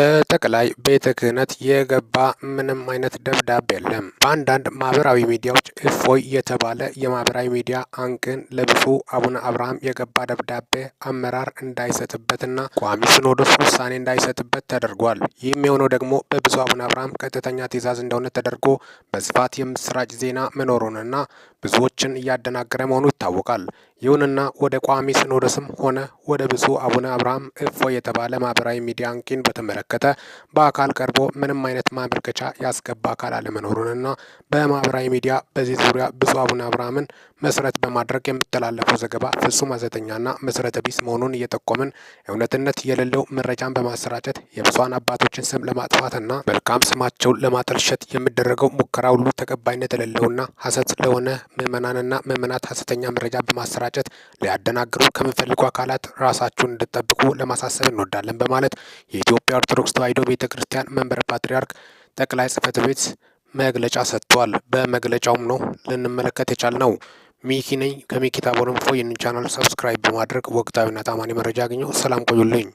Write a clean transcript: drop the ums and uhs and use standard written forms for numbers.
ከጠቅላይ ቤተ ክህነት የገባ ምንም አይነት ደብዳቤ የለም። በአንዳንድ ማህበራዊ ሚዲያዎች እፎይ የተባለ የማህበራዊ ሚዲያ አንቅን ለብፁዕ አቡነ አብርሃም የገባ ደብዳቤ አመራር እንዳይሰጥበትና ቋሚ ሲኖዶስ ውሳኔ እንዳይሰጥበት ተደርጓል። ይህም የሆነው ደግሞ በብፁዕ አቡነ አብርሃም ቀጥተኛ ትዕዛዝ እንደሆነ ተደርጎ በስፋት የምስራች ዜና መኖሩንና ብዙዎችን እያደናገረ መሆኑ ይታወቃል። ይሁንና ወደ ቋሚ ሲኖዶስም ሆነ ወደ ብፁዕ አቡነ አብርሃም እፎይ የተባለ ማህበራዊ ሚዲያ አንቂን በተመለከተ በአካል ቀርቦ ምንም አይነት ማመልከቻ ያስገባ አካል አለመኖሩንና በማህበራዊ ሚዲያ በዚህ ዙሪያ ብፁዕ አቡነ አብርሃምን መሰረት በማድረግ የሚተላለፈው ዘገባ ፍጹም ሐሰተኛና መሰረተ ቢስ መሆኑን እየጠቆምን እውነትነት የሌለው መረጃን በማሰራጨት የብፁዓን አባቶችን ስም ለማጥፋትና መልካም ስማቸውን ለማጠልሸት የሚደረገው ሙከራ ሁሉ ተቀባይነት የሌለውና ሐሰት ለሆነ ምዕመናንና ምዕመናት ሐሰተኛ መረጃ በማሰራጨት ሊያደናግሩ ከሚፈልጉ አካላት ራሳችሁን እንድጠብቁ ለማሳሰብ እንወዳለን በማለት የኢትዮጵያ ኦርቶዶክስ ተዋሕዶ ቤተ ክርስቲያን መንበረ ፓትርያርክ ጠቅላይ ጽሕፈት ቤት መግለጫ ሰጥቷል። በመግለጫውም ነው ልንመለከት የቻልነው። ሚኪ ነኝ ከሚኪ ታቦር ኢንፎ። ይህንን ቻናል ሰብስክራይብ በማድረግ ወቅታዊና ታማኒ መረጃ ያገኘው። ሰላም ቆዩልኝ።